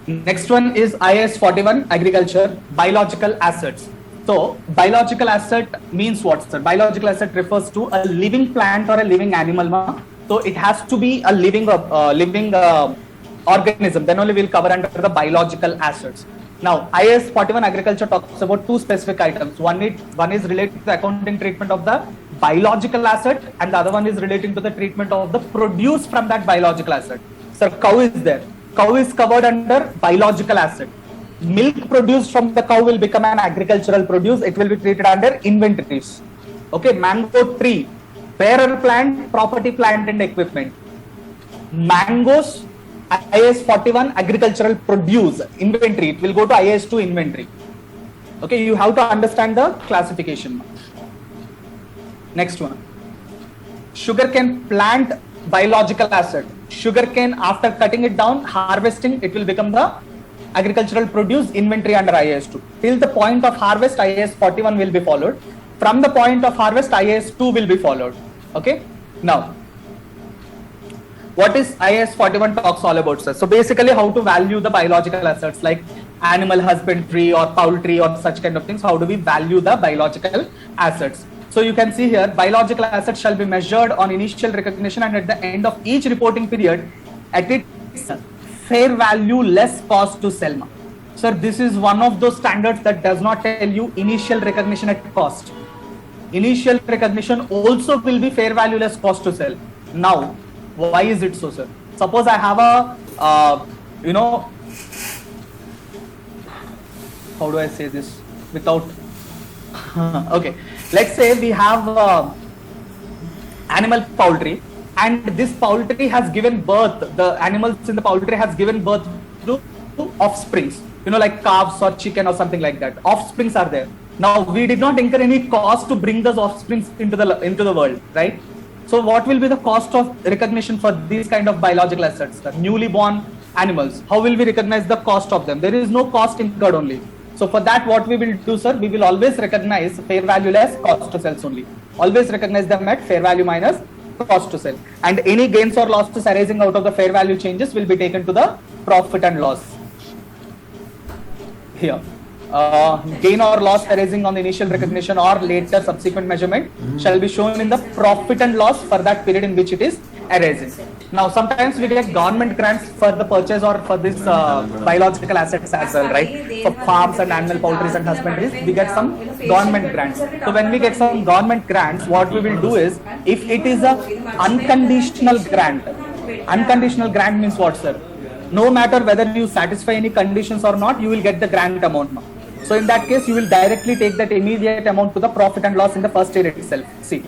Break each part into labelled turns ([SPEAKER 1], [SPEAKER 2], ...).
[SPEAKER 1] Next one is IAS 41 agriculture biological assets. So biological asset means what, sir? Biological asset refers to a living plant or a living animal. So it has to be a living organism. Then only we'll cover under the biological assets. Now IAS 41 agriculture talks about two specific items. One is related to the accounting treatment of the biological asset, and the other one is relating to the treatment of the produce from that biological asset. Sir, cow is there. Cow is covered under biological asset. Milk produced from the cow will become an agricultural produce. It will be treated under inventories. Okay, mango tree, bearer plant, property, plant and equipment. Mangoes, IAS 41 agricultural produce, inventory. It will go to IAS 2 inventory. Okay, you have to understand the classification. Next one. Sugarcane plant biological asset. Sugarcane, after cutting it down, harvesting, it will become the agricultural produce, inventory under IAS 2. Till the point of harvest, IAS 41 will be followed. From the point of harvest, IAS 2 will be followed. Okay. Now, what is IAS 41 talks all about, sir? So basically, how to value the biological assets like animal husbandry or poultry or such kind of things. How do we value the biological assets? So you can see here, biological assets shall be measured on initial recognition and at the end of each reporting period at its fair value less cost to sell. Sir, this is one of those standards that does not tell you initial recognition at cost. Initial recognition also will be fair value less cost to sell. Now, why is it so, sir? Suppose I have a, how do I say this without, okay. Let's say we have animal poultry, and this poultry has given birth, the animals in the poultry has given birth to offsprings, like calves or chicken or something like that. Offsprings are there. Now we did not incur any cost to bring those offsprings into the world, right? So what will be the cost of recognition for these kind of biological assets, the newly born animals? How will we recognize the cost of them? There is no cost incurred only. So for that, what we will do, sir, we will always recognize fair value less cost to sell only. Always recognize them at fair value minus cost to sell. And any gains or losses arising out of the fair value changes will be taken to the profit and loss. Here, gain or loss arising on the initial recognition or later subsequent measurement shall be shown in the profit and loss for that period in which it is arising. Now, sometimes we get government grants for the purchase or for this biological assets as well, right? For farms and animal poultries and husbandries, we get some government grants. So when we get some government grants, what we will do is, if it is a unconditional grant means what, sir? No matter whether you satisfy any conditions or not, you will get the grant amount. So in that case, you will directly take that immediate amount to the profit and loss in the first year itself. See,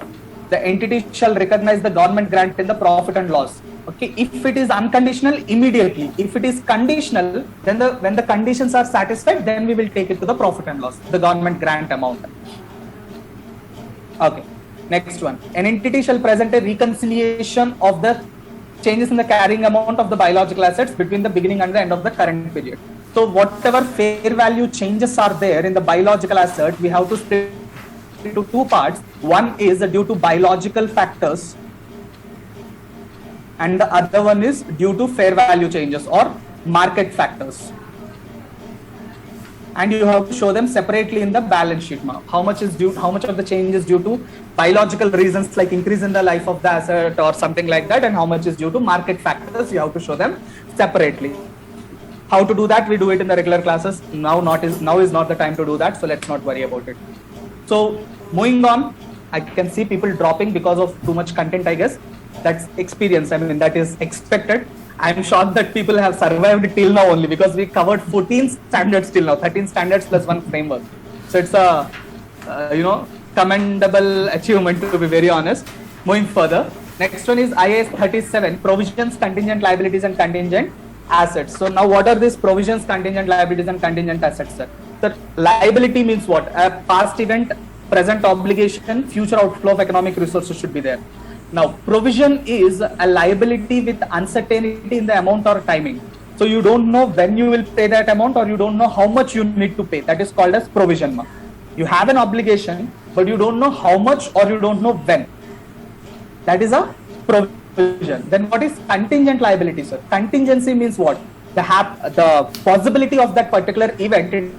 [SPEAKER 1] the entity shall recognize the government grant in the profit and loss. Okay, if it is unconditional, immediately. If it is conditional, then when the conditions are satisfied, then we will take it to the profit and loss, the government grant amount. Okay, next one. An entity shall present a reconciliation of the changes in the carrying amount of the biological assets between the beginning and the end of the current period. So whatever fair value changes are there in the biological asset, we have to split into two parts. One is due to biological factors, and the other one is due to fair value changes or market factors. And you have to show them separately in the balance sheet. How much of the change is due to biological reasons like increase in the life of the asset or something like that, and how much is due to market factors. You have to show them separately. How to do that? We do it in the regular classes. Now is not the time to do that, so let's not worry about it. So moving on, I can see people dropping because of too much content, I guess. That's experience. I mean, that is expected. I'm shocked that people have survived till now only because we covered 14 standards till now, 13 standards plus one framework. So it's a, commendable achievement, to be very honest. Moving further, next one is IAS 37, provisions, contingent liabilities and contingent assets. So now what are these provisions, contingent liabilities and contingent assets, sir? The liability means what? A past event, present obligation, future outflow of economic resources should be there. Now, provision is a liability with uncertainty in the amount or timing. So you don't know when you will pay that amount, or you don't know how much you need to pay. That is called as provision. You have an obligation, but you don't know how much or you don't know when. That is a provision. Then what is contingent liability, sir? Contingency means what? the possibility of that particular event, it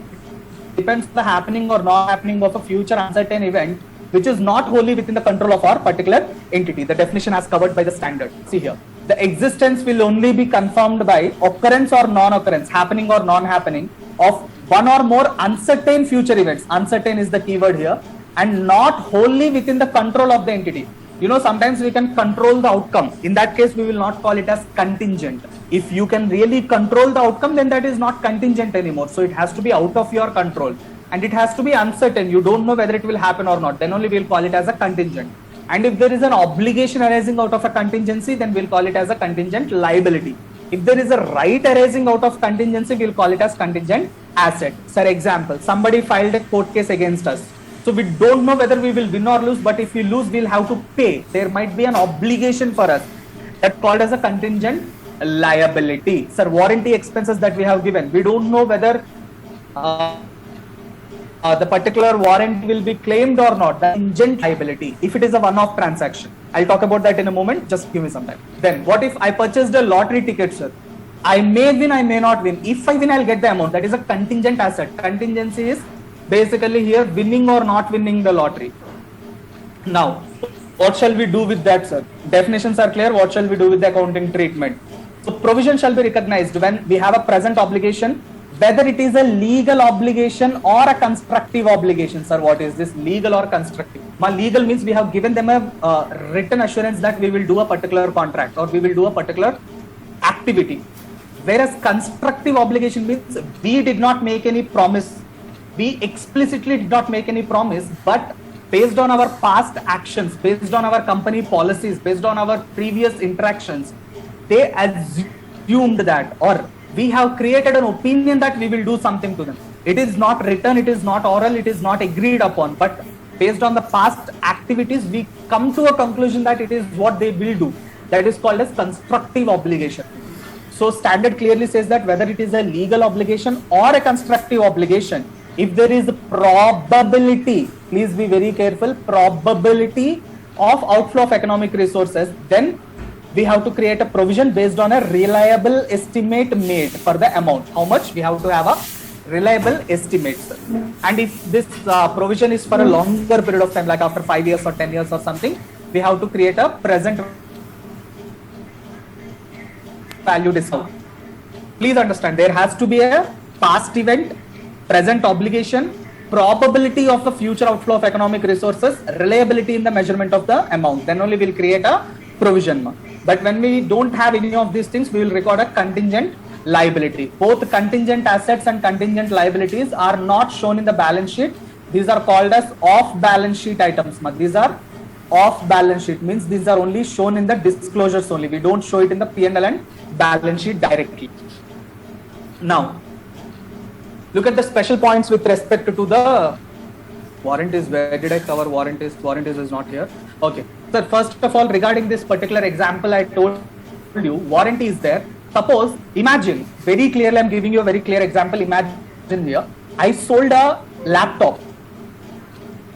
[SPEAKER 1] depends on the happening or not happening of a future uncertain event, which is not wholly within the control of our particular entity. The definition as covered by the standard. See here, the existence will only be confirmed by occurrence or non-occurrence, happening or non-happening of one or more uncertain future events. Uncertain is the keyword here, and not wholly within the control of the entity. You know, sometimes we can control the outcome. In that case, we will not call it as contingent. If you can really control the outcome, then that is not contingent anymore. So it has to be out of your control, and it has to be uncertain. You don't know whether it will happen or not. Then only we'll call it as a contingent. And if there is an obligation arising out of a contingency, then we'll call it as a contingent liability. If there is a right arising out of contingency, we'll call it as contingent asset. For example, somebody filed a court case against us. So we don't know whether we will win or lose, but if we lose, we'll have to pay. There might be an obligation for us. That's called as a contingent liability. Sir, warranty expenses that we have given. We don't know whether the particular warranty will be claimed or not. The contingent liability, if it is a one-off transaction. I'll talk about that in a moment. Just give me some time. Then what if I purchased a lottery ticket, sir? I may win, I may not win. If I win, I'll get the amount. That is a contingent asset. Contingency is basically here winning or not winning the lottery. Now, what shall we do with that, sir? Definitions are clear. What shall we do with the accounting treatment? So provision shall be recognized when we have a present obligation, whether it is a legal obligation or a constructive obligation. Sir, what is this, legal or constructive? Legal means we have given them a written assurance that we will do a particular contract or we will do a particular activity. Whereas constructive obligation means we did not make any promise. We explicitly did not make any promise, but based on our past actions, based on our company policies, based on our previous interactions, they assumed that, or we have created an opinion that we will do something to them. It is not written, it is not oral, it is not agreed upon, but based on the past activities, we come to a conclusion that it is what they will do. That is called as constructive obligation. So standard clearly says that whether it is a legal obligation or a constructive obligation, if there is a probability, please be very careful, probability of outflow of economic resources, then we have to create a provision based on a reliable estimate made for the amount. How much? We have to have a reliable estimate, sir. And if this provision is for a longer period of time, like after 5 years or 10 years or something, we have to create a present value discount. Please understand, there has to be a past event, present obligation, probability of the future outflow of economic resources, reliability in the measurement of the amount. Then only we'll create a provision. But when we don't have any of these things, we will record a contingent liability. Both contingent assets and contingent liabilities are not shown in the balance sheet. These are called as off balance sheet items. These are off balance sheet, means these are only shown in the disclosures only. We don't show it in the P&L and balance sheet directly. Now, look at the special points with respect to the warranties. Where did I cover warranties? Warranties is not here. Okay. Sir, first of all, regarding this particular example I told you, warranty is there. Suppose, imagine, very clearly I'm giving you a very clear example. Imagine here, I sold a laptop.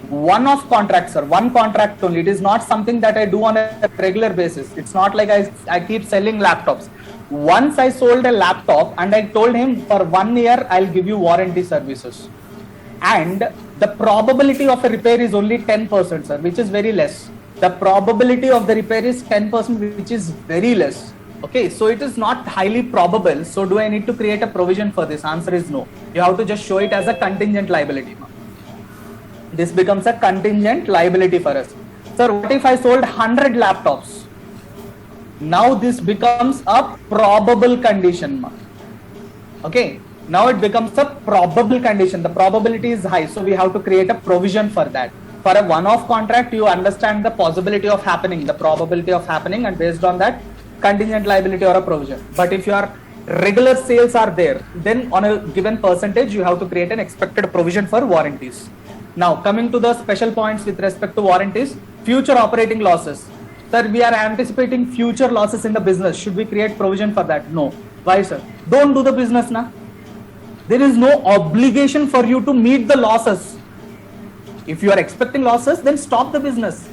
[SPEAKER 1] One-off contract, sir, one contract only. It is not something that I do on a regular basis. It's not like I keep selling laptops. Once I sold a laptop and I told him for 1 year, I'll give you warranty services. And the probability of a repair is only 10%, sir, which is very less. The probability of the repair is 10%, which is very less. Okay, so it is not highly probable. So do I need to create a provision for this? Answer is no. You have to just show it as a contingent liability. This becomes a contingent liability for us. Sir, what if I sold 100 laptops? Now this becomes a probable condition. Okay, now it becomes a probable condition. The probability is high, so we have to create a provision for that. For a one-off contract, you understand the possibility of happening, the probability of happening, and based on that, contingent liability or a provision. But if your regular sales are there, then on a given percentage, you have to create an expected provision for warranties. Now, coming to the special points with respect to warranties, future operating losses. Sir, we are anticipating future losses in the business. Should we create provision for that? No. Why, sir? Don't do the business now. There is no obligation for you to meet the losses. If you are expecting losses, then stop the business.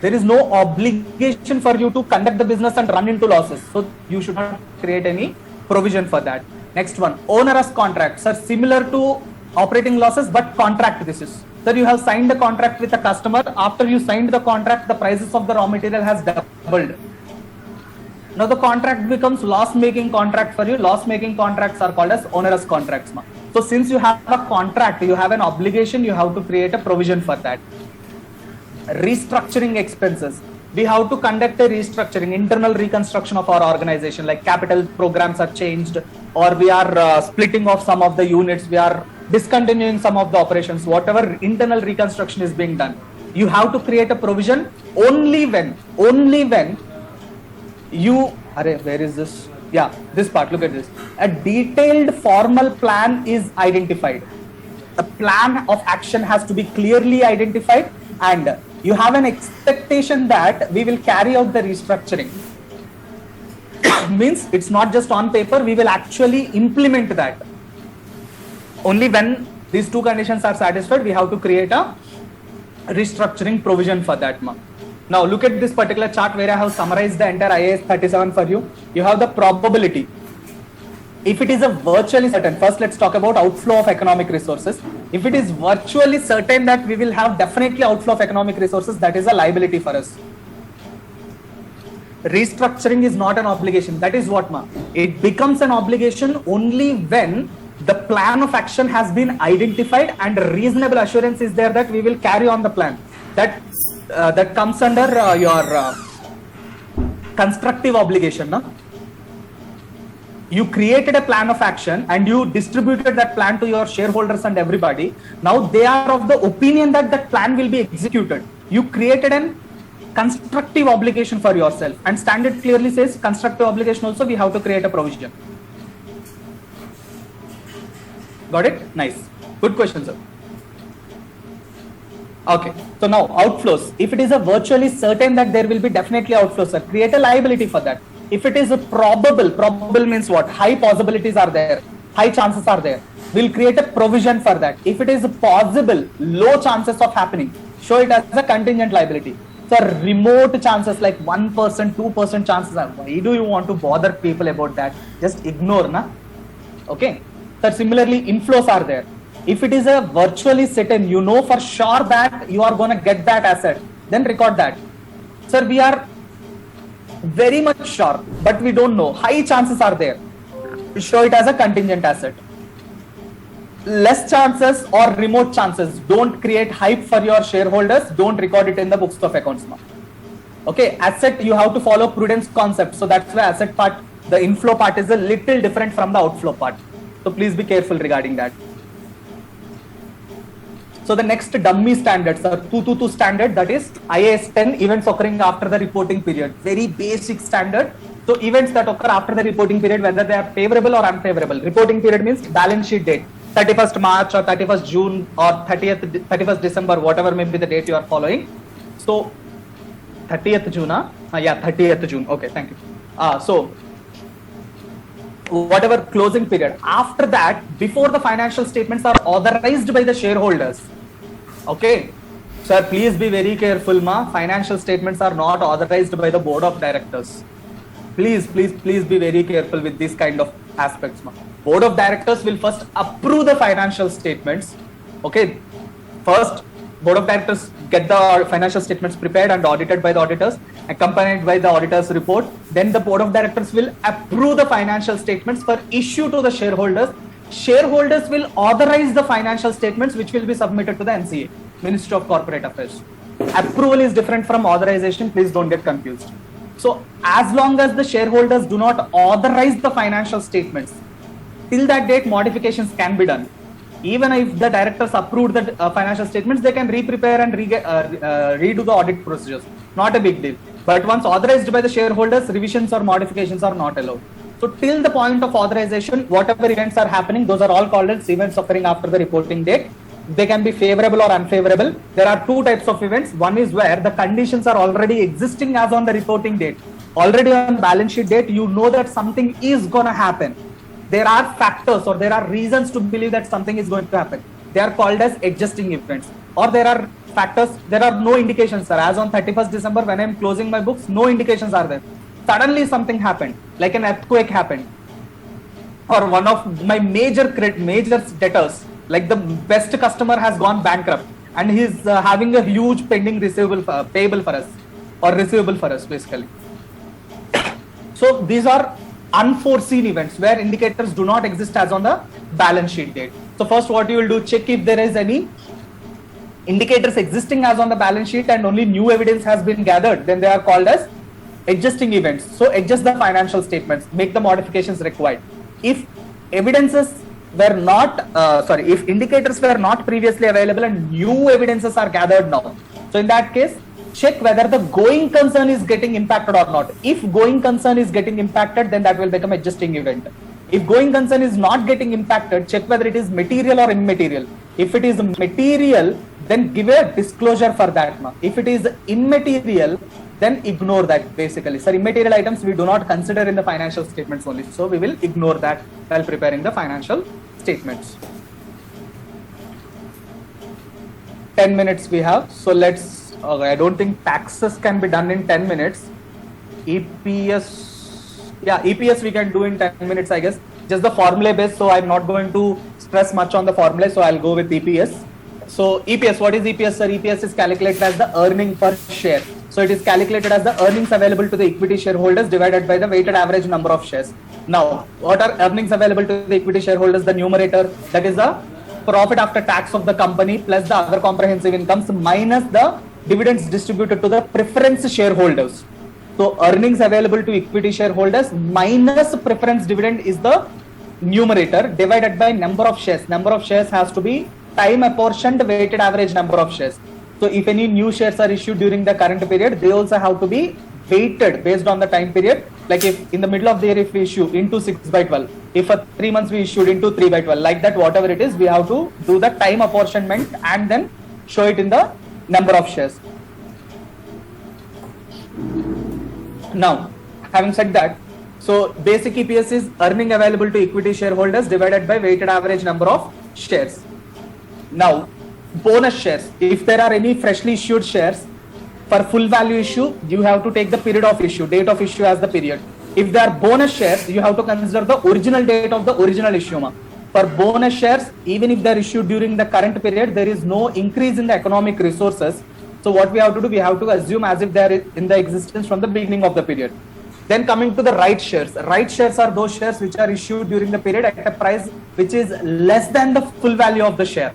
[SPEAKER 1] There is no obligation for you to conduct the business and run into losses. So you should not create any provision for that. Next one, onerous contracts are similar to operating losses, but contract this is. Sir, you have signed a contract with a customer. After you signed the contract, the prices of the raw material has doubled. Now the contract becomes loss-making contract for you. Loss-making contracts are called as onerous contracts. So since you have a contract, you have an obligation, you have to create a provision for that. Restructuring expenses. We have to conduct a restructuring, internal reconstruction of our organization, like capital programs are changed, or we are splitting off some of the units, we are discontinuing some of the operations, whatever internal reconstruction is being done. You have to create a provision only when you, where is this? Yeah, this part, look at this. A detailed formal plan is identified. The plan of action has to be clearly identified, and you have an expectation that we will carry out the restructuring. Means it's not just on paper, we will actually implement that. Only when these two conditions are satisfied, we have to create a restructuring provision for that. Now look at this particular chart where I have summarized the entire IAS 37 for you. You have the probability. If it is a virtually certain, first let's talk about outflow of economic resources. If it is virtually certain that we will have definitely outflow of economic resources, that is a liability for us. Restructuring is not an obligation. That is what, it becomes an obligation only when the plan of action has been identified and reasonable assurance is there that we will carry on the plan. That comes under your constructive obligation. No? You created a plan of action and you distributed that plan to your shareholders and everybody. Now they are of the opinion that that plan will be executed. You created an constructive obligation for yourself, and standard clearly says constructive obligation also we have to create a provision. Got it? Nice. Good question, sir. Okay. So now outflows. If it is a virtually certain that there will be definitely outflows, sir, create a liability for that. If it is a probable means what? High possibilities are there, high chances are there. We'll create a provision for that. If it is possible, low chances of happening, show it as a contingent liability. So remote chances like 1%, 2% chances are. Why do you want to bother people about that? Just ignore, na? Okay. So similarly, inflows are there. If it is a virtually certain, you know for sure that you are going to get that asset, then record that. Sir, we are very much sure, but we don't know. High chances are there. Show it as a contingent asset. Less chances or remote chances. Don't create hype for your shareholders. Don't record it in the books of accounts. Okay, asset, you have to follow prudence concept. So that's why asset part, the inflow part is a little different from the outflow part. So please be careful regarding that. So the next dummy standards are 222 standard, that is IAS 10, events occurring after the reporting period. Very basic standard. So events that occur after the reporting period, whether they are favorable or unfavorable. Reporting period means balance sheet date, 31st March or 31st June or 31st December, whatever may be the date you are following. So 30th June, yeah, 30th June. Okay, thank you. So whatever closing period. After that, before the financial statements are authorized by the shareholders. Okay. Sir, please be very careful, Financial statements are not authorized by the board of directors. Please be very careful with these kind of aspects, Board of directors will first approve the financial statements. Okay. First, board of directors get the financial statements prepared and audited by the auditors, accompanied by the auditor's report. Then the board of directors will approve the financial statements for issue to the shareholders. Shareholders will authorize the financial statements which will be submitted to the NCA, Ministry of Corporate Affairs. Approval is different from authorization. Please don't get confused. So as long as the shareholders do not authorize the financial statements, till that date modifications can be done. Even if the directors approved the financial statements, they can re-prepare and redo the audit procedures. Not a big deal. But once authorized by the shareholders, revisions or modifications are not allowed. So till the point of authorization, whatever events are happening, those are all called as events occurring after the reporting date. They can be favorable or unfavorable. There are two types of events. One is where the conditions are already existing as on the reporting date. Already on balance sheet date, you know that something is going to happen. There are factors or there are reasons to believe that something is going to happen. They are called as adjusting events. Or there are factors, there are no indications, sir. As on 31st December, when I am closing my books, no indications are there. Suddenly something happened, like an earthquake happened. or one of my major debtors, like the best customer has gone bankrupt and he's having a huge pending payable for us or receivable for us basically. So these are unforeseen events where indicators do not exist as on the balance sheet date. So first what you will do, check if there is any indicators existing as on the balance sheet and only new evidence has been gathered, then they are called as adjusting events. So adjust the financial statements, make the modifications required. If evidences were not, if indicators were not previously available and new evidences are gathered now, so in that case, check whether the going concern is getting impacted or not. If going concern is getting impacted, then that will become adjusting event. If going concern is not getting impacted, check whether it is material or immaterial. If it is material, then give a disclosure for that. If it is immaterial, then ignore that basically. So immaterial items we do not consider in the financial statements only. So we will ignore that while preparing the financial statements. 10 minutes we have. So let's, I don't think taxes can be done in 10 minutes. EPS, yeah, EPS we can do in 10 minutes, I guess. Just the formula based, so I'm not going to stress much on the formula, so I'll go with EPS. So EPS, what is EPS, sir? EPS is calculated as the earning per share. So it is calculated as the earnings available to the equity shareholders divided by the weighted average number of shares. Now, what are earnings available to the equity shareholders? The numerator, that is the profit after tax of the company plus the other comprehensive incomes minus the dividends distributed to the preference shareholders. So earnings available to equity shareholders minus preference dividend is the numerator divided by number of shares. Number of shares has to be time apportioned weighted average number of shares. So if any new shares are issued during the current period, they also have to be weighted based on the time period. Like if in the middle of the year, if we issue into 6/12, if for 3 months we issued into 3/12, like that, whatever it is, we have to do the time apportionment and then show it in the number of shares. Now, having said that, so basic EPS is earning available to equity shareholders divided by weighted average number of shares. Now, bonus shares, if there are any freshly issued shares, for full value issue, you have to take the period of issue, date of issue as the period. If they are bonus shares, you have to consider the original date of the original issue. For bonus shares, even if they are issued during the current period, there is no increase in the economic resources. So what we have to do, we have to assume as if they are in the existence from the beginning of the period. Then coming to the right shares. Right shares are those shares which are issued during the period at a price which is less than the full value of the share,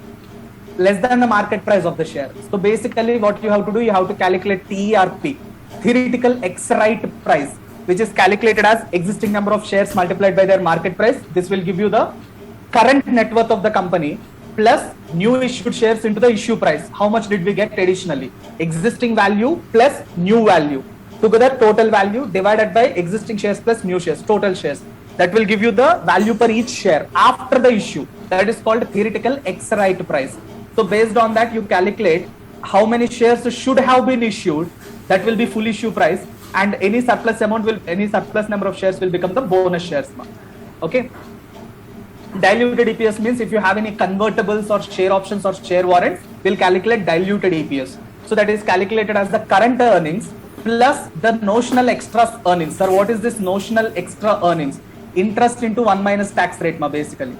[SPEAKER 1] less than the market price of the share. So basically what you have to do, you have to calculate TERP, theoretical ex-right price, which is calculated as existing number of shares multiplied by their market price. This will give you the current net worth of the company plus new issued shares into the issue price. How much did we get additionally? Existing value plus new value. Together total value divided by existing shares plus new shares, total shares. That will give you the value per each share after the issue. That is called theoretical ex-right price. So based on that, you calculate how many shares should have been issued. That will be full issue price, and any surplus amount will, any surplus number of shares will become the bonus shares. Okay. Diluted EPS means if you have any convertibles or share options or share warrants, we'll calculate diluted EPS. So that is calculated as the current earnings plus the notional extra earnings. Sir, what is this notional extra earnings? Interest into 1 minus tax rate, basically.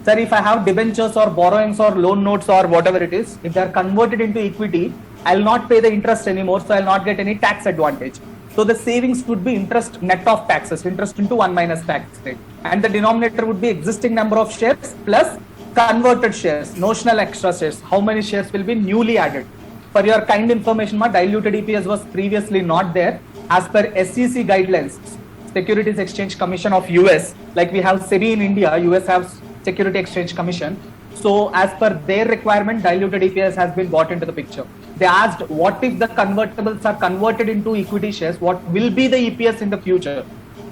[SPEAKER 1] Sir, if I have debentures or borrowings or loan notes or whatever it is, if they are converted into equity, I'll not pay the interest anymore, so I'll not get any tax advantage. So the savings would be interest net of taxes, interest into 1 minus tax rate. And the denominator would be existing number of shares plus converted shares, notional extra shares. How many shares will be newly added? For your kind information, diluted EPS was previously not there. As per SEC guidelines, Securities Exchange Commission of US, like we have SEBI in India, US has Security Exchange Commission. So as per their requirement, diluted EPS has been brought into the picture. They asked, what if the convertibles are converted into equity shares? What will be the EPS in the future?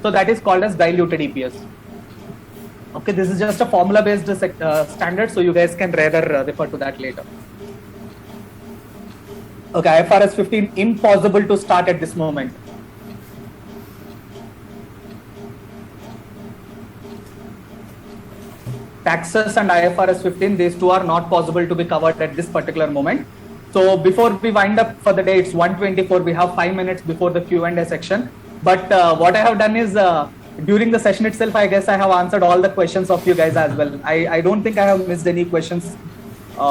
[SPEAKER 1] So that is called as diluted EPS. Okay, this is just a formula based standard, so you guys can rather refer to that later. Okay, IFRS 15, impossible to start at this moment. Taxes and IFRS 15, these two are not possible to be covered at this particular moment. So before we wind up for the day, it's 1:24. We have 5 minutes before the Q&A section. But what I have done is during the session itself, I guess I have answered all the questions of you guys as well. I don't think I have missed any questions.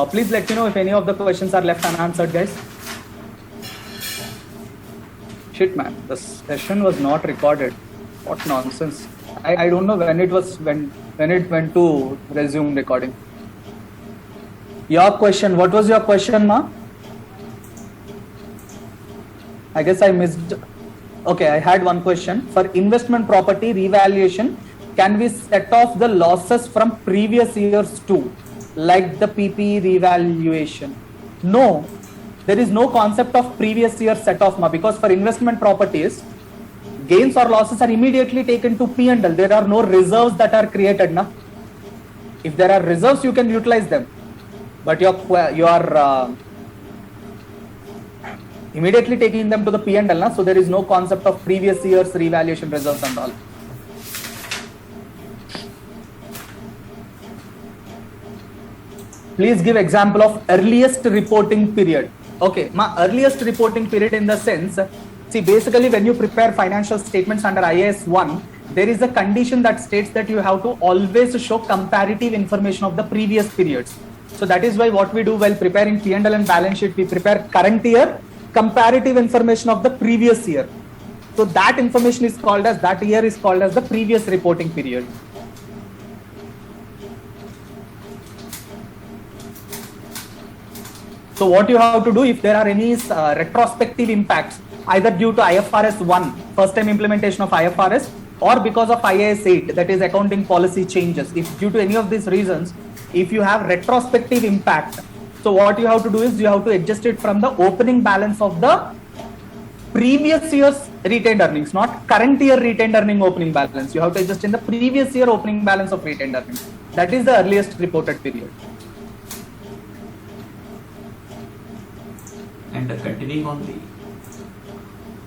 [SPEAKER 1] Please let me know if any of the questions are left unanswered, guys. Shit, man, the session was not recorded. What nonsense. I don't know when it was, when it went to resume recording. Your question, what was your question, Ma? I guess I missed. Okay, I had one question. For investment property revaluation, can we set off the losses from previous years too, like the PP revaluation? No, there is no concept of previous year set off, Ma, because for investment properties, gains or losses are immediately taken to P&L. There are no reserves that are created, na. If there are reserves, you can utilize them, but you are immediately taking them to the P&L, na. So there is no concept of previous year's revaluation reserves and all. Please give example of earliest reporting period. Okay, my earliest reporting period in the sense, see, basically when you prepare financial statements under IAS 1, there is a condition that states that you have to always show comparative information of the previous periods. So that is why what we do while preparing P&L and balance sheet, we prepare current year, comparative information of the previous year. So that information is called as, that year is called as the previous reporting period. So what you have to do, if there are any retrospective impacts, either due to IFRS 1, first time implementation of IFRS, or because of IAS 8, that is accounting policy changes, if due to any of these reasons, if you have retrospective impact, so what you have to do is you have to adjust it from the opening balance of the previous year's retained earnings, not current year retained earning opening balance. You have to adjust in the previous year opening balance of retained earnings. That is the earliest reported period.
[SPEAKER 2] And continuing on the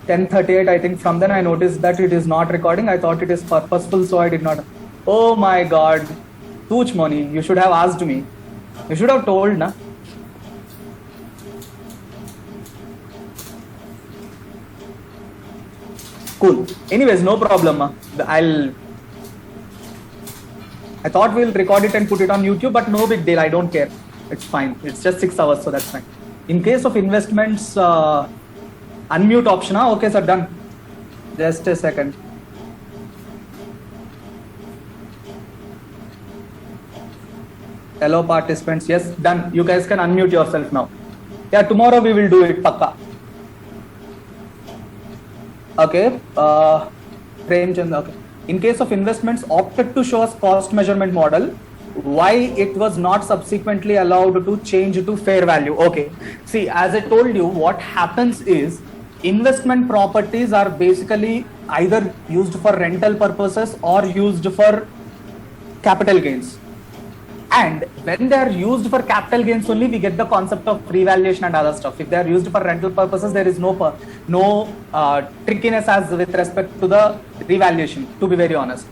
[SPEAKER 1] 10:38, I think from then I noticed that it is not recording. I thought it is purposeful, so I did not. Oh my God, Tooch Moni, you should have asked me. You should have told, na. Cool. Anyways, no problem. I thought we'll record it and put it on YouTube, but no big deal. I don't care. It's fine. It's just 6 hours, so that's fine. In case of investments, unmute option. Okay, sir, done. Just a second. Hello, participants. Yes, done. You guys can unmute yourself now. Yeah, tomorrow we will do it, pakka. Okay. Premchand, okay. In case of investments, opted to show us cost measurement model. Why it was not subsequently allowed to change to fair value? Okay. See, as I told you, what happens is investment properties are basically either used for rental purposes or used for capital gains. And when they are used for capital gains only, we get the concept of revaluation and other stuff. If they are used for rental purposes, there is no trickiness as with respect to the revaluation, to be very honest.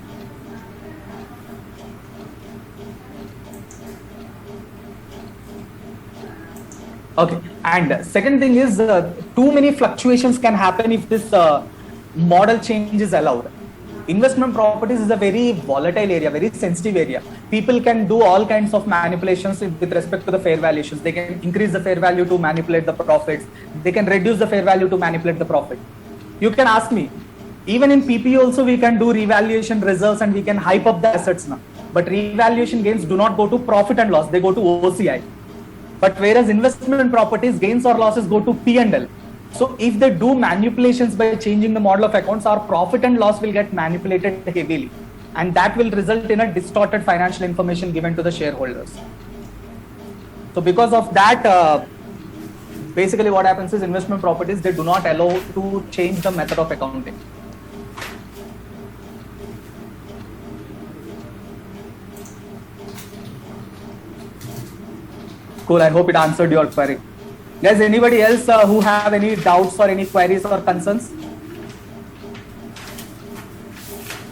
[SPEAKER 1] Okay, and second thing is too many fluctuations can happen if this model change is allowed. Investment properties is a very volatile area, very sensitive area. People can do all kinds of manipulations with respect to the fair valuations. They can increase the fair value to manipulate the profits. They can reduce the fair value to manipulate the profit. You can ask me, even in PP also we can do revaluation reserves and we can hype up the assets now. But revaluation gains do not go to profit and loss, they go to OCI. But whereas investment properties, gains or losses go to P&L. So if they do manipulations by changing the model of accounts, our profit and loss will get manipulated heavily. And that will result in a distorted financial information given to the shareholders. So because of that, basically what happens is investment properties, they do not allow to change the method of accounting. Cool, I hope it answered your query. Guys, anybody else who have any doubts or any queries or concerns?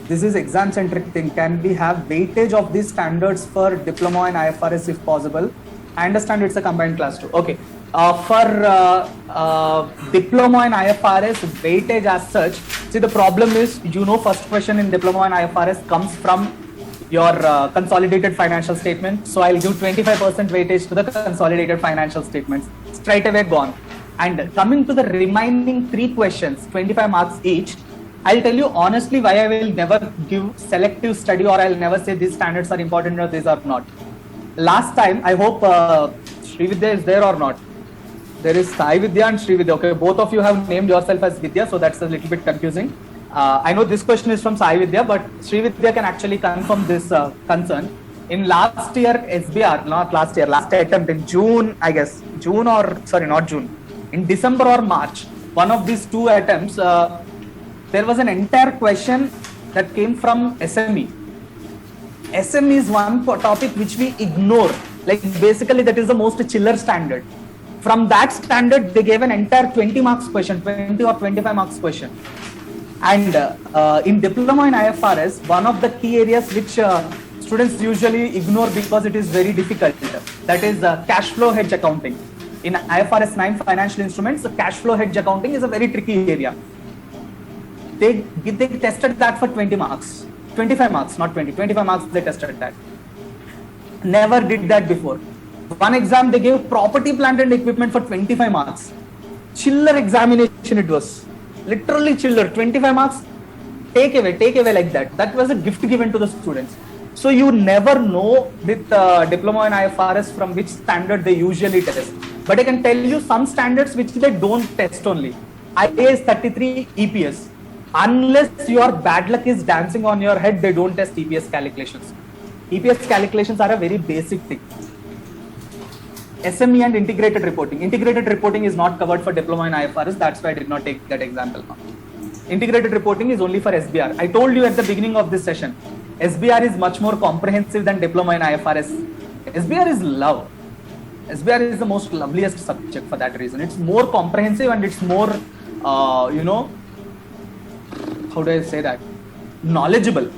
[SPEAKER 1] This is exam centric thing. Can we have weightage of these standards for diploma and IFRS if possible? I understand it's a combined class too. Okay. For diploma in IFRS, weightage as such, see the problem is, first question in diploma in IFRS comes from your consolidated financial statement. So I'll give 25% weightage to the consolidated financial statements. Straight away gone. And coming to the remaining 3 questions, 25 marks each, I'll tell you honestly why I will never give selective study, or I'll never say these standards are important or these are not. Last time, I hope Srividya is there or not. There is Sai Vidya and Srividya. Okay, both of you have named yourself as Vidya, so that's a little bit confusing. I know this question is from Sai Vidya, but Srividya can actually confirm this concern. In last year SBR, not last year, last attempt in June, I guess, not June, in December or March, one of these 2 attempts, there was an entire question that came from SME. SME is one topic which we ignore. Like basically that is the most chiller standard. From that standard, they gave an entire 20 marks question, 20 or 25 marks question. And in diploma in IFRS, one of the key areas which students usually ignore because it is very difficult, that is cash flow hedge accounting. In IFRS 9 financial instruments, the cash flow hedge accounting is a very tricky area. They tested that for 20 marks, 25 marks, not 20, 25 marks they tested that. Never did that before. One exam they gave property, plant and equipment for 25 marks. Chiller examination it was. Literally chiller, 25 marks, take away like that. That was a gift given to the students. So you never know with diploma in IFRS from which standard they usually test. But I can tell you some standards which they don't test only. IAS 33 EPS. Unless your bad luck is dancing on your head, they don't test EPS calculations. EPS calculations are a very basic thing. SME and integrated reporting. Integrated reporting is not covered for diploma in IFRS. That's why I did not take that example now. Integrated reporting is only for SBR. I told you at the beginning of this session, SBR is much more comprehensive than diploma in IFRS. SBR is love. SBR is the most loveliest subject for that reason. It's more comprehensive and it's more, how do I say that? Knowledgeable.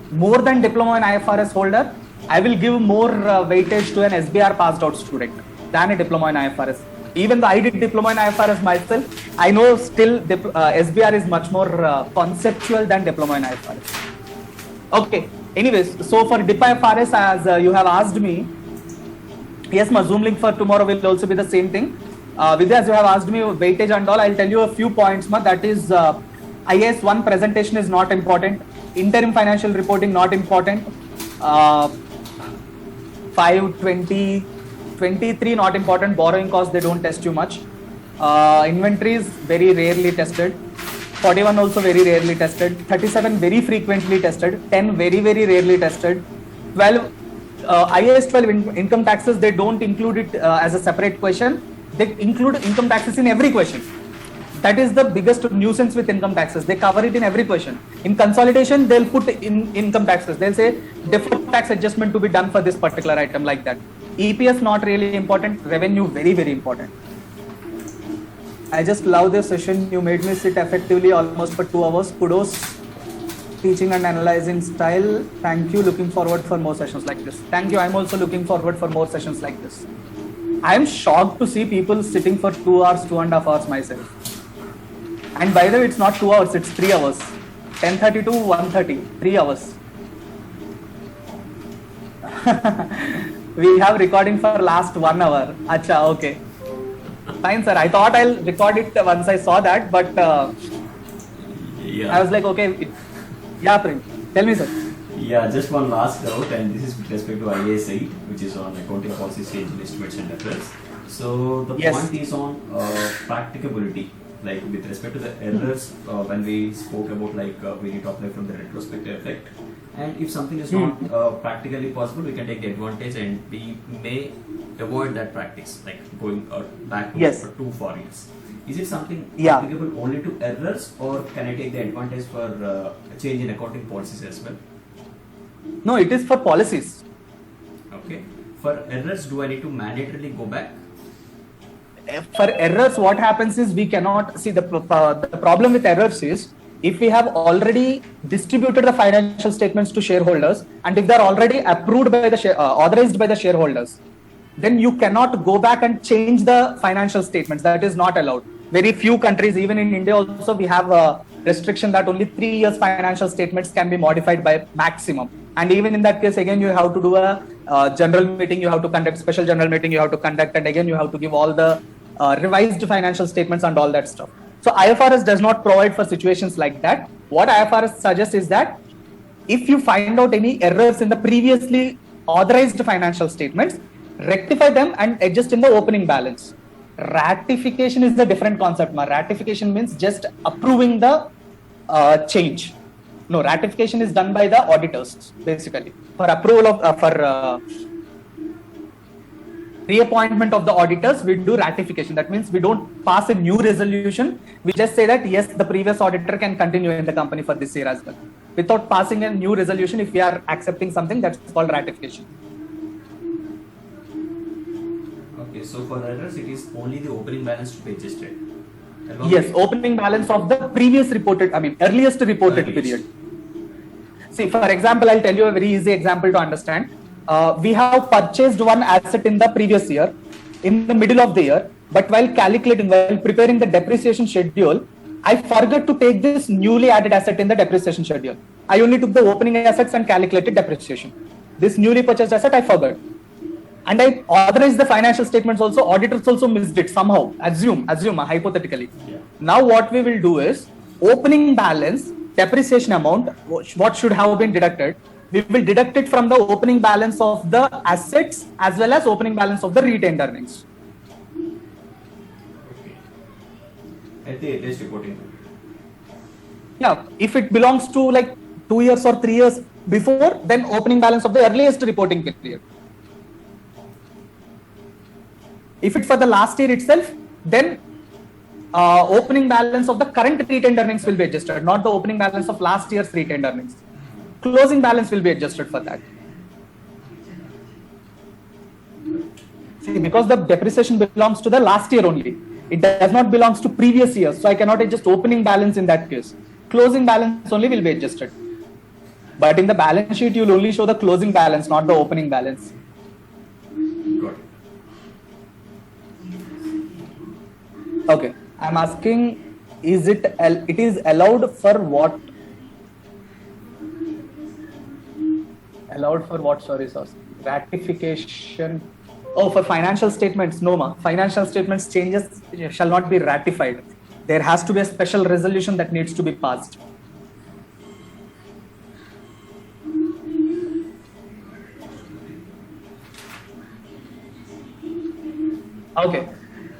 [SPEAKER 1] More than diploma in IFRS holder, I will give more weightage to an SBR passed out student than a diploma in IFRS. Even though I did diploma in IFRS myself, I know still SBR is much more conceptual than diploma in IFRS. Okay, anyways, so for DIP IFRS, as you have asked me, yes, my Zoom link for tomorrow will also be the same thing. Vidya, as you have asked me weightage and all, I'll tell you a few points. That is, IAS 1 presentation is not important. Interim financial reporting not important. 520 23 not important. Borrowing costs, they don't test you much. Inventories very rarely tested. 41 also very rarely tested. 37 very frequently tested. 10 very rarely tested. 12 IAS 12 income taxes, they don't include it as a separate question. They include income taxes in every question. That is the biggest nuisance with income taxes. They cover it in every question. In consolidation, they'll put in income taxes. They'll say deferred tax adjustment to be done for this particular item, like that. EPS not really important. Revenue very important. I just love this session. You made me sit effectively almost for 2 hours. Kudos. Teaching and analyzing style. Thank you. Looking forward for more sessions like this. Thank you. I'm also looking forward for more sessions like this. I am shocked to see people sitting for 2 hours, 2.5 hours myself. And by the way, it's not 2 hours, it's 3 hours. 10:30 to 1:30, 3 hours. We have recording for last 1 hour. Acha, okay. Fine, sir. I thought I'll record it once I saw that, but
[SPEAKER 2] yeah.
[SPEAKER 1] I was like, okay. Yeah, Prem. Tell me, sir.
[SPEAKER 2] Yeah, just one last doubt, and this is with respect to IAS 8, which is on accounting policy, change in estimates and errors. So the
[SPEAKER 1] Yes.
[SPEAKER 2] point is on practicability. Like with respect to the errors, when we spoke about we need to apply from the retrospective effect, and if something is not practically possible, we can take the advantage and we may avoid that practice, like going back
[SPEAKER 1] Yes.
[SPEAKER 2] for 2 4 years. Is it something
[SPEAKER 1] Yeah.
[SPEAKER 2] applicable only to errors, or can I take the advantage for change in accounting policies as well?
[SPEAKER 1] No, it is for policies.
[SPEAKER 2] Okay. For errors, do I need to mandatorily go back?
[SPEAKER 1] For errors, what happens is we cannot see the problem with errors is if we have already distributed the financial statements to shareholders and if they are already approved by the authorized by the shareholders, then you cannot go back and change the financial statements. That is not allowed. Very few countries, even in India also, we have a restriction that only 3 years financial statements can be modified by maximum. And even in that case, again, you have to do a general meeting, you have to conduct special general meeting, you have to conduct, and again, you have to give all the revised financial statements and all that stuff. So IFRS does not provide for situations like that. What IFRS suggests is that if you find out any errors in the previously authorized financial statements, rectify them and adjust in the opening balance. Ratification is a different concept. Ratification means just approving the change. No, ratification is done by the auditors, basically. For approval of, reappointment of the auditors, we do ratification. That means we don't pass a new resolution. We just say that, yes, the previous auditor can continue in the company for this year as well. Without passing a new resolution, if we are accepting something, that's called ratification.
[SPEAKER 2] Okay, so for errors, it is only the opening balance to be adjusted.
[SPEAKER 1] Yes, opening balance of the previous reported, earliest reported period. See, for example, I'll tell you a very easy example to understand. We have purchased one asset in the previous year, in the middle of the year, but while preparing the depreciation schedule, I forgot to take this newly added asset in the depreciation schedule. I only took the opening assets and calculated depreciation. This newly purchased asset, I forgot. And I authorized the financial statements also, auditors also missed it somehow, assume hypothetically.
[SPEAKER 2] Yeah.
[SPEAKER 1] Now what we will do is, opening balance, depreciation amount, what should have been deducted, we will deduct it from the opening balance of the assets as well as opening balance of the retained earnings.
[SPEAKER 2] Okay. At the earliest reporting.
[SPEAKER 1] Yeah, if it belongs to like 2 years or 3 years before, then opening balance of the earliest reporting period. If it's for the last year itself, then opening balance of the current retained earnings will be adjusted, not the opening balance of last year's retained earnings. Closing balance will be adjusted for that. See, because the depreciation belongs to the last year only. It does not belong to previous years. So I cannot adjust opening balance in that case. Closing balance only will be adjusted. But in the balance sheet, you will only show the closing balance, not the opening balance.
[SPEAKER 2] Got it.
[SPEAKER 1] Okay. I'm asking, it is allowed for what? Allowed for what? Sorry, sir. Ratification. Oh, for financial statements, no ma. Financial statements changes shall not be ratified. There has to be a special resolution that needs to be passed. Okay.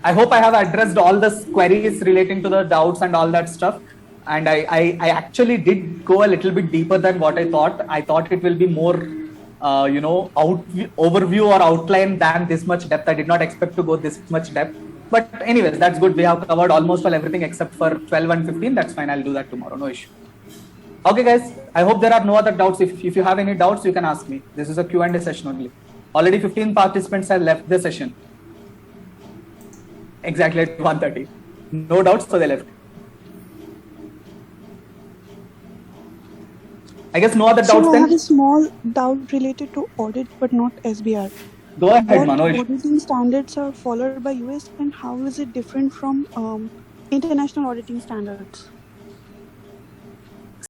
[SPEAKER 1] I hope I have addressed all the queries relating to the doubts and all that stuff. And I actually did go a little bit deeper than what I thought. I thought it will be more, overview or outline than this much depth. I did not expect to go this much depth. But anyways, that's good. We have covered almost all everything except for 12 and 15. That's fine. I'll do that tomorrow. No issue. Okay, guys. I hope there are no other doubts. If you have any doubts, you can ask me. This is a Q&A session only. Already 15 participants have left the session. Exactly at 1:30. No doubts, so they left. I guess no other doubts
[SPEAKER 3] I
[SPEAKER 1] then?
[SPEAKER 3] have a small doubt related to audit, but not SBR.
[SPEAKER 1] Go ahead,
[SPEAKER 3] What
[SPEAKER 1] Manoj.
[SPEAKER 3] auditing standards are followed by US, and how is it different from international auditing standards?